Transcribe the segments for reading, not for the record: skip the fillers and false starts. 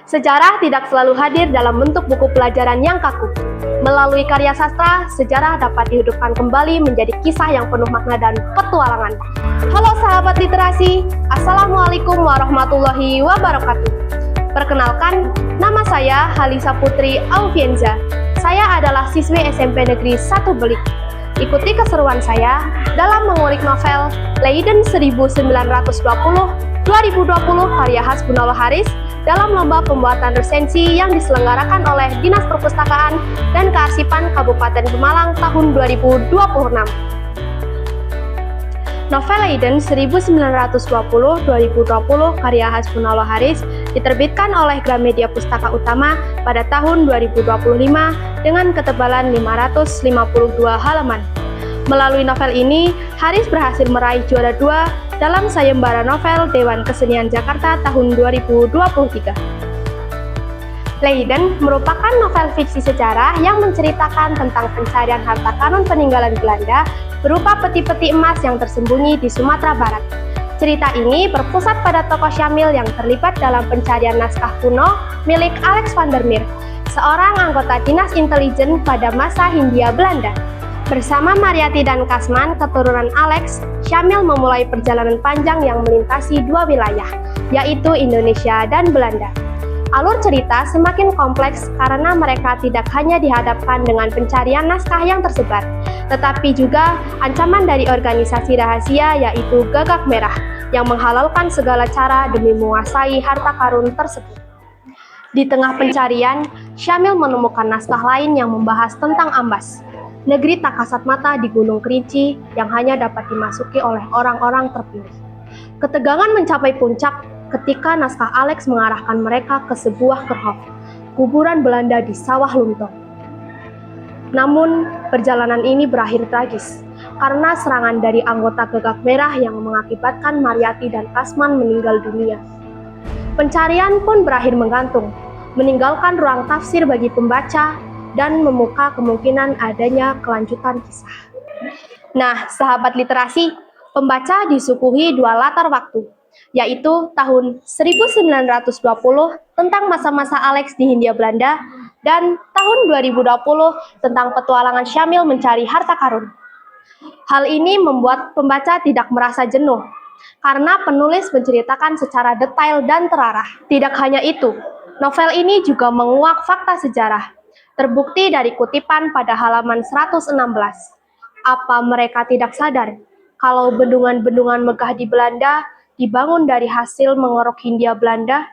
Sejarah tidak selalu hadir dalam bentuk buku pelajaran yang kaku. Melalui karya sastra, sejarah dapat dihidupkan kembali menjadi kisah yang penuh makna dan petualangan. Halo sahabat literasi, Assalamualaikum warahmatullahi wabarakatuh. Perkenalkan, nama saya Halisa Putri Aufienza. Saya adalah siswi SMP Negeri 1 Belik. Ikuti keseruan saya dalam mengulik novel Leiden 1920 2020 karya Hasbunallah Haris dalam lomba pembuatan resensi yang diselenggarakan oleh Dinas Perpustakaan dan Kearsipan Kabupaten Pemalang tahun 2026. Novel Leiden 1920 2020 karya Hasbunallah Haris diterbitkan oleh Gramedia Pustaka Utama pada tahun 2025 dengan ketebalan 552 halaman. Melalui novel ini, Haris berhasil meraih juara 2 dalam sayembara novel Dewan Kesenian Jakarta tahun 2023. Leiden merupakan novel fiksi sejarah yang menceritakan tentang pencarian harta karun peninggalan Belanda berupa peti-peti emas yang tersembunyi di Sumatera Barat. Cerita ini berpusat pada tokoh Syamil yang terlibat dalam pencarian naskah kuno milik Alex van der Meer, seorang anggota dinas intelijen pada masa Hindia Belanda. Bersama Mariati dan Kasman, keturunan Alex, Syamil memulai perjalanan panjang yang melintasi dua wilayah, yaitu Indonesia dan Belanda. Alur cerita semakin kompleks karena mereka tidak hanya dihadapkan dengan pencarian naskah yang tersebar, tetapi juga ancaman dari organisasi rahasia yaitu Gagak Merah, yang menghalalkan segala cara demi menguasai harta karun tersebut. Di tengah pencarian, Syamil menemukan naskah lain yang membahas tentang Ambas, negeri tak kasat mata di Gunung Kerinci yang hanya dapat dimasuki oleh orang-orang terpilih. Ketegangan mencapai puncak ketika naskah Alex mengarahkan mereka ke sebuah kerhof, kuburan Belanda di Sawah Lunto. Namun, perjalanan ini berakhir tragis karena serangan dari anggota Gagak Merah yang mengakibatkan Mariati dan Kasman meninggal dunia. Pencarian pun berakhir menggantung, meninggalkan ruang tafsir bagi pembaca dan membuka kemungkinan adanya kelanjutan kisah. Nah, sahabat literasi, pembaca disuguhi dua latar waktu, yaitu tahun 1920 tentang masa-masa Alex di Hindia Belanda dan tahun 2020 tentang petualangan Syamil mencari harta karun. Hal ini membuat pembaca tidak merasa jenuh, karena penulis menceritakan secara detail dan terarah. Tidak hanya itu, novel ini juga menguak fakta sejarah. Terbukti dari kutipan pada halaman 116. Apa mereka tidak sadar kalau bendungan-bendungan megah di Belanda dibangun dari hasil mengeruk Hindia Belanda?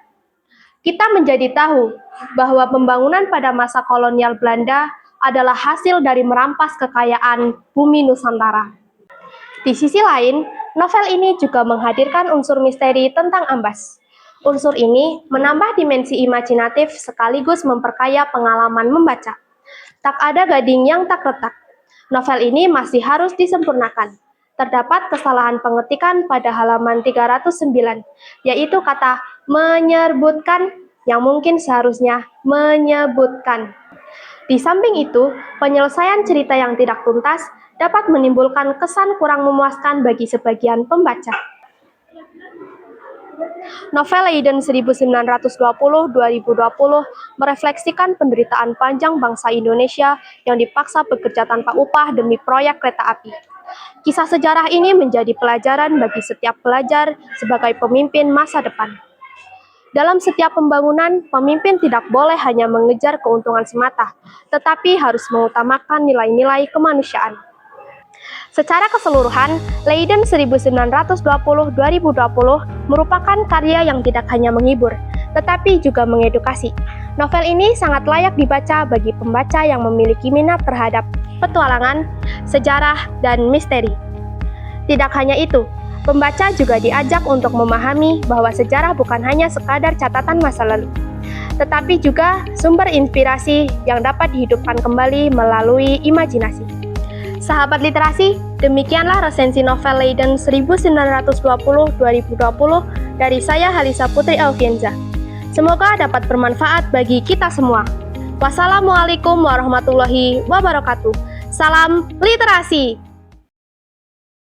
Kita menjadi tahu bahwa pembangunan pada masa kolonial Belanda adalah hasil dari merampas kekayaan bumi Nusantara. Di sisi lain, novel ini juga menghadirkan unsur misteri tentang Ambas. Unsur ini menambah dimensi imajinatif sekaligus memperkaya pengalaman membaca. Tak ada gading yang tak retak. Novel ini masih harus disempurnakan. Terdapat kesalahan pengetikan pada halaman 309, yaitu kata menyebutkan yang mungkin seharusnya menyebutkan. Di samping itu, penyelesaian cerita yang tidak tuntas dapat menimbulkan kesan kurang memuaskan bagi sebagian pembaca. Novel Leiden 1920 2020 merefleksikan penderitaan panjang bangsa Indonesia yang dipaksa bekerja tanpa upah demi proyek kereta api. Kisah sejarah ini menjadi pelajaran bagi setiap pelajar sebagai pemimpin masa depan. Dalam setiap pembangunan, pemimpin tidak boleh hanya mengejar keuntungan semata, tetapi harus mengutamakan nilai-nilai kemanusiaan. Secara keseluruhan, Leiden 1920 2020 merupakan karya yang tidak hanya menghibur, tetapi juga mengedukasi. Novel ini sangat layak dibaca bagi pembaca yang memiliki minat terhadap petualangan, sejarah, dan misteri. Tidak hanya itu, pembaca juga diajak untuk memahami bahwa sejarah bukan hanya sekadar catatan masa lalu, tetapi juga sumber inspirasi yang dapat dihidupkan kembali melalui imajinasi. Sahabat literasi, demikianlah resensi novel Leiden 1920 2020 dari saya Halisa Putri Aufienza. Semoga dapat bermanfaat bagi kita semua. Wassalamualaikum warahmatullahi wabarakatuh. Salam literasi!